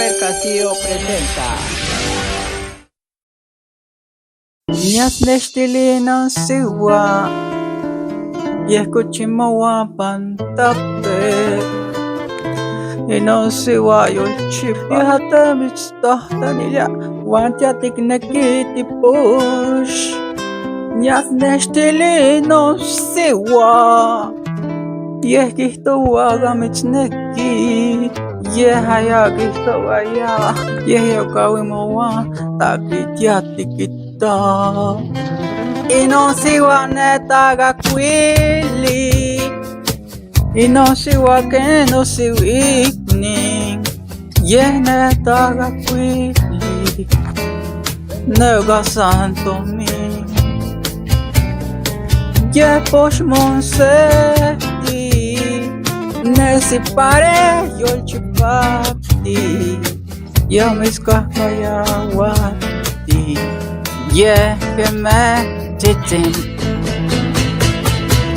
Robert Castillo presenta. Niñas nestilinas siwa, y escuchimoa pantape. Y no siwa yolchip, y hata michtohtanilla, wantia tiknekiti push. Niñas nestilinos siwa, y esquistoa michneki. Yehaya gihtoaya, yehokawimoa, takitiatikita. Inosiwa netaga kwili, inosiwa keno siwikni. Netaga kwili, nega santo mi. Posh monseti, nesi pare yolchipati, yamiskahayawati, me titin.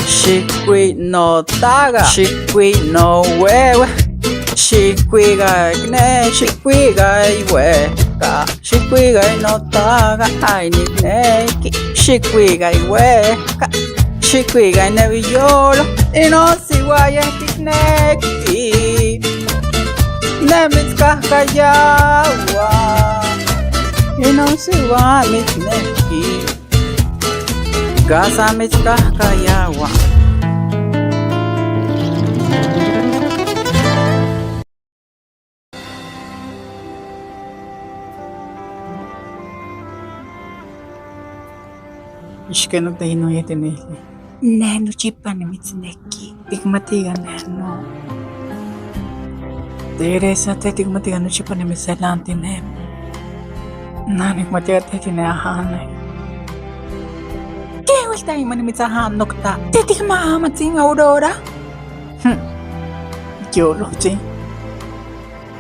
Shikwi no taga, shikwi no wewe, shikwi ga gne, shikwi ga iweka, shikwi ga no taga, ay ni neki, shikwi ga iweka. Shikwiga neviyolo, inosiwaya tikneki. Nemitskahkayawa, inosiwa mitneki. Gasa mitskahkayawa. Ishkeno teino yeteneli. Neno chipani mitzneki, tigmatiga neno. Teresa te tigmatiga no chipani mitzelanti ne. Nanik matiga te tine ahane. ¿Qué vuelta ahí mani mitzahan nokta? Te tigma matzin Aurora? Yo lo sé.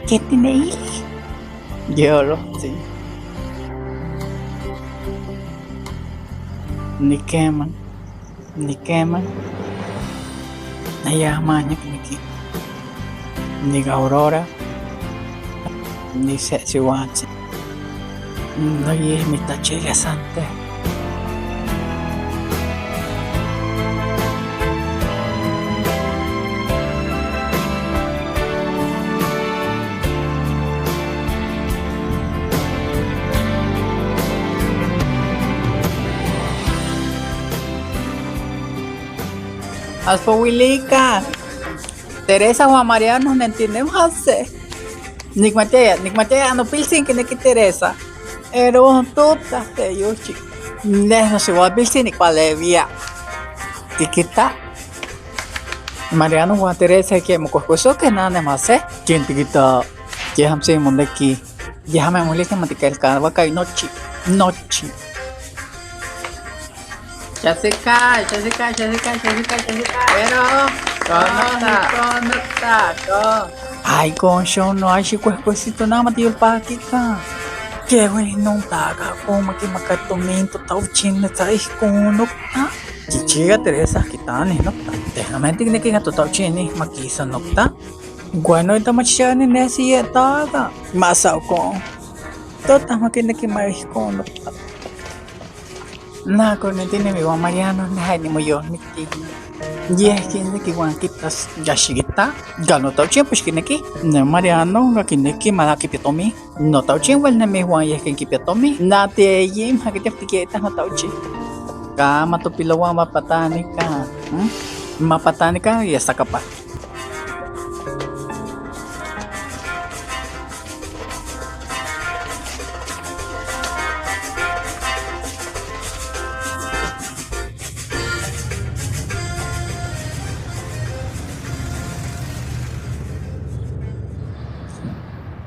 ¿Qué tiene ili? Yo lo sé. Ni queman. Naya manyak niki. Ni Aurora. Ni Setsiwatsi. No ye mi tachilla sante. Asfawilika, Teresa Juan María no entendemos hacer. Nikmatea, no pilsin que neki Teresa. Pero tota te yochi. No se va a pilsin ni palevia. Tikita. Mariano Juan Teresa que mo cocoso que nada más Quien tikita. Ya ham se mondeki. Ya me molesta matica el canva kai nochi. Ya se cae. Pero, conecta. Ay, concho, no hay chico nada más tío el paquita. Que güey, no taga, como que macatomento, tau chinga, sabes con no. Chichiga Teresa, quitane, no. Déjame entender que gato tau chini, maquisa, no está. Bueno, esta machana en ese taga. Masao con. Todas máquinas que me con no. Na con el tiene mi Juan Mariano, ni mo yo, ni tiki. Yes, quien que Juan quitas ya shigita, gano tau chien pues kineki. Ne Mariano, ga kineki malaki pitomi. No tau chien wel ne mi Juan yes kinki pitomi. Na te yim ha que te piqueta no tau chien. Kama to pilawa mapatánica. Mapatánica y esta capa.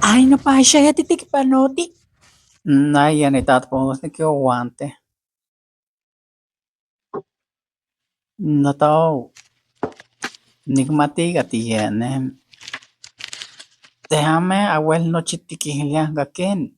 Ay, no pa siya titik panoti. Yan itatapos ni kyo guante. No tao. Nigmatiga tiene. Déjame abuel no chitiquilian gaken.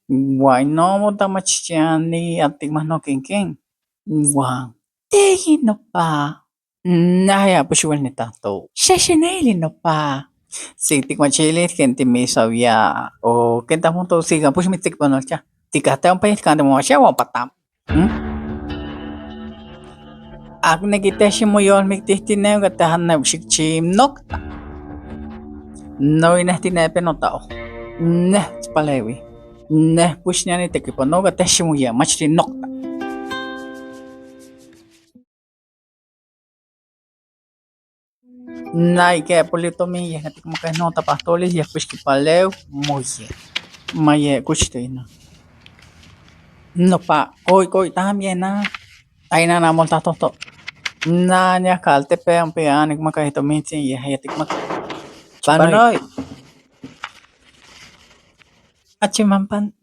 Guay no motamachiani antigmas no kinkin. Guau. Tehi no pa. Naya pues igual ni tanto. Shesheneli no pa. Si tikmachilis ken timisawia o ken tahmonto siga pues mitikpanolcha. Tikahta un país kan mo siya wa patam. Ak nekiteshi moyol miktihtinew gatahan na shikchim nokta. No inahtinepe notao. Neh spalewi. Neh pushnyani tekipano gateshi moya machri nokta. Nai ke politomia gatikmakay nota pastolis ya pushkipalew moye. Maye kuchtoina. No pa, koi también na. Ay na namol tatoto. Na nya kalte pe ang pianik makahito minsin ya hayatik mak. Panoy. Achimampan.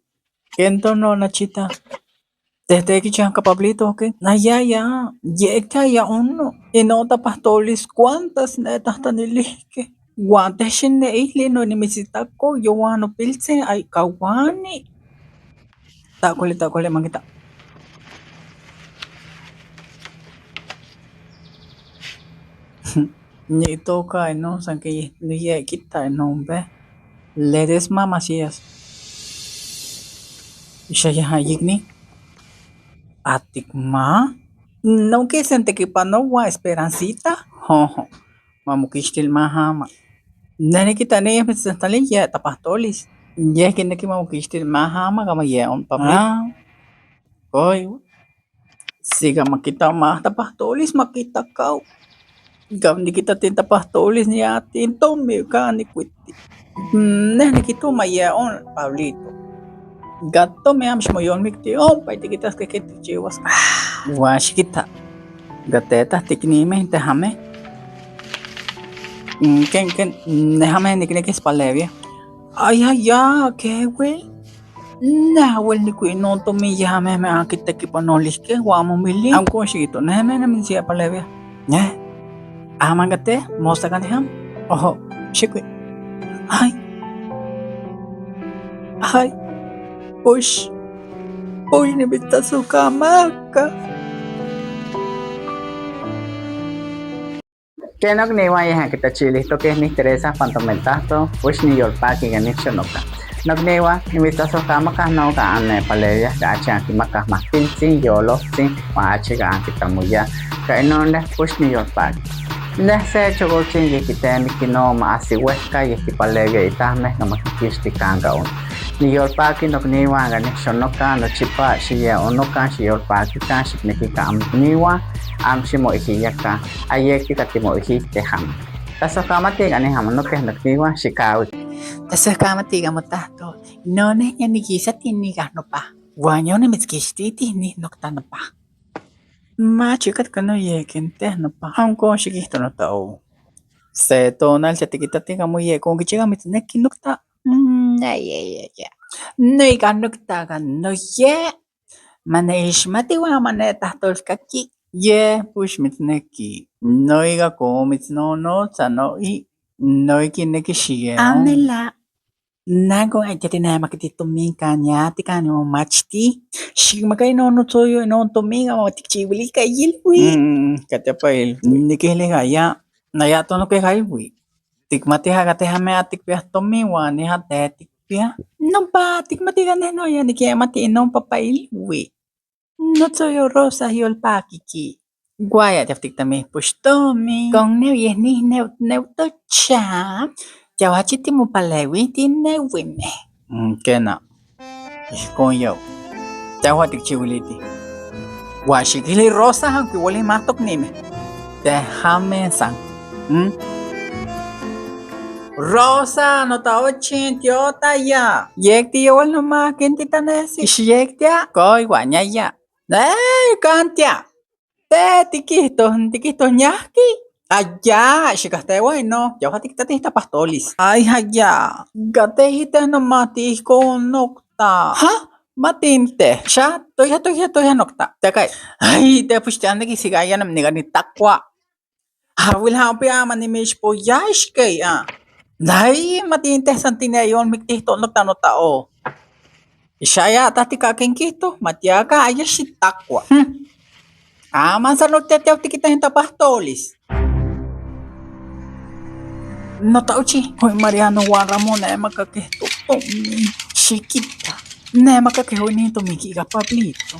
Kento no nachita. Desde que chan Pablito, ¿qué? Ya. Yeka ya uno. Y nota pastolis cuántas netas tan ilisque. Guantes shinde isli no ni misitako yo wano pilse ay kawani. Takole mangita. Ni toka no san que ni ye kita no be. Ledes mamasias. Shaya hayigni. Atikma. No que sente que panowa esperancita. Jojo. Mamukishtil mahama. Nani kita ne misantali ya tapastolis. Ya que neki mamukishtil mahama kama ya on pabli. Koy. Siga makita mah tapastolis makita kau. Gam ni kita tinta pastolis ni atin tomi ka ni kwiti. Neh ni kita maya on Pablito. Gato me am shmoyon mikti on pa kita que chiwas. Wash kita. Gateta tiknime te hame. Ken nehame nikne que spalevia. Ay ya, ¿qué güey? Nah, well ni kui no to mi ya me akita ki panolis ke wa mo mili. Am ko shito nehame na min siya palevia. Ne? Amagate mosta kan ham. Oho, shikwi. Ay. Push. Uy, ni bita su kamaka. Kenok ni waya kita chili to que ni Teresa pantomentato push ni yolpaki ganik shonoka. Nagnewa nimita so kamaka no ka ane paleya ka acha ki maka makin sin yolo sin wa acha ka kita muya ka inonde push ni yolpaki. Nese chogo sin ye kita ni kino ma asiweka ye ki paleya itame na makikisti kanga un. Ni yolpaki nagnewa ganik shonoka no chipa shiya onoka shi yolpaki ka shipneki ka amniwa am shimo ihiyaka ayeki katimo ihite ham. Taso kamati gani ham no ke nagniwa shikawi. Taso kamati gamotato. No ne ni kisa tini gano pa. Wanyo ne mitkisti tini nokta no pa. Ma chikat kano ye kente no pa. Hamko shikito no tao. Se tonal chatikita tinga mo ye kung kichiga mitneki nokta. Ya. Nei ganokta gano ye. Manishmati wa maneta tolkaki. Ye push mitneki. Noiga ko mitno no tsano I. Noiki neki shige. Amela. Nago ay titina makitito minka nya tikani mo machti. Shigmakay no no toyo no tominga mo tikchibili ka yilwi. Katapa il. Nikile gaya. Naya to no ke gailwi. Tikmati hagate hame atikpia tomiwa ni hate tikpia. No pa tikmati gane no ya nikiamati no papailwi. No toyo rosa yolpakiki. Guaya taftik tami pushtomi. Kong neu yehni neu to cha. Jawachiti mo palewi ti neuwime. Kena. Kong yo. Jawatik chiwiliti. Washikili rosa hanki wali matok nime. Déjame san. Rosa no ta ochin tiota ya. Yek ti yol no ma kenti tanesi. Ishiyek tia. Koy wanya ya. Kantia. Tikito ñahki. Allá, xikaste bueno, ya tiktatista pastolis. Ay, allá. Gatejite no mati con nokta. Ha? Matimte. Sha, toya nokta. Takay. Ay, te pushtian ki sigaya nam ni takwa. Hawil hapi ama ni mishpo yashkay Dai, matinte santine yon miktihto nokta no tao. Ishaya tati kakenkito, matiaka ayashi takwa. Aman sa nagtetiyaw ti kita hinta pastolis. No tauchi, hoy Mariano Juan Ramón, que esto tomi, chiquita. Nema que hoy ni tomiquiga Pablito.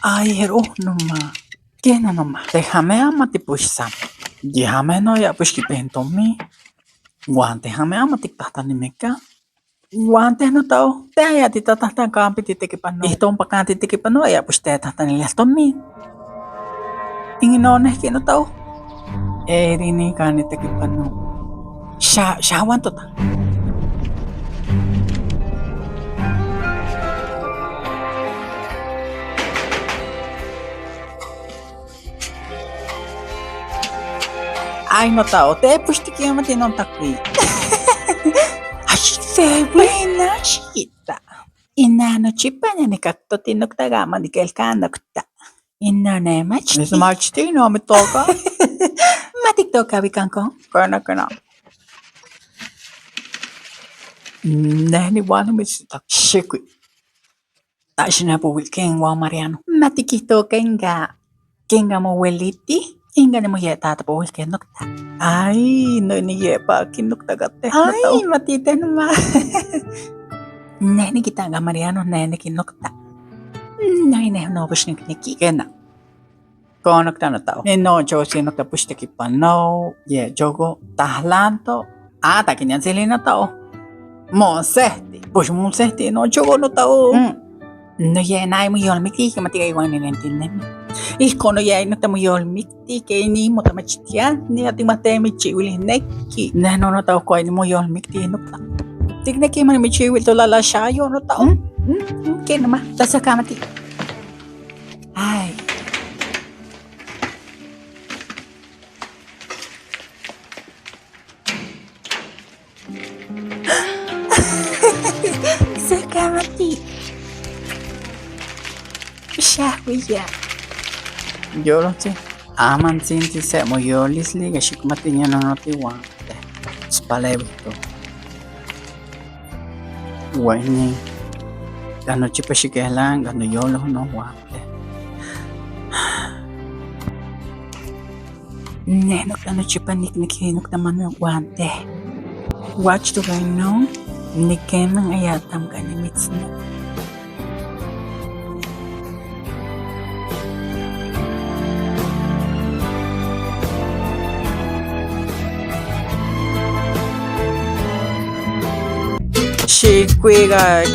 Ay, no ma. ¿Qué no ma? Déjame amati pushsam. Déjame no ya pues tomi. Guante déjame amati tata ni meka. Guantes no tao. Te ya ti tata tan campi ti te que pano. Esto un pacante ti que pano ya pues te tata ni las tomi. Inginones que no tao. Erini kani te que pano. Siya aguanto ta. Ay, no tao. Te pues te quiero matin non takwi. Ay, buena chiquita. Inano chipanya ni kakto tinok tagama ni kelkanokta. Inane machti. Nisa machti no me toca. Matik toca bikanko. Kana. Nani wano misita. Shikwi. Tashina po wilken wa Mariano. Matikito kenga mo weliti. Inga ni mo yeta po wilken nokta. Ay, no ni yepa kinokta gate. Ay, matite nama. Nani kita nga Mariano nani kinokta. Nani no pues niki kena. Konokta no tao. No yo si nokta pues te kipano. Ye jogo tahlanto. Ta kinyan silina tao. Monsehti. Pues monsehti no jogo no tao. No ye nai mo yolmiki que matiga igual ni entienden. Y kono ye no tamo yolmiki que ni mo tamachitian ni ati mate mi chiwili neki. No tao ko ni mo yolmiki no ta. Tigna que man mi chiwil to la shayo no tao. Que no ma. Tasa kamati. Ay. Sakamati. Shahwiya. Yo lo sé. Aman sinti se mo yo lisli ga shikmati nya no ti wa. Spalebito. Wani. Gano chipa shikelan gano yo lo no wa. Nenok gano chipa niknik naman ng guante. Watch to gano. Niken ng ayatam ganimits na. Shikwigai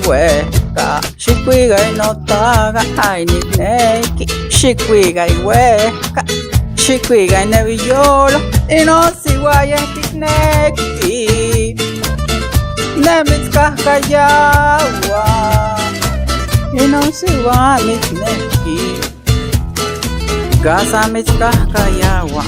weka. Shikwigai no taga ay nikneki. Shikwigai weka. Shikwigai neviyolo. Ino siwaya tikneki. Nemits kahkayawa. Ino siwaya tikneki. Gasa mits kahkayawa.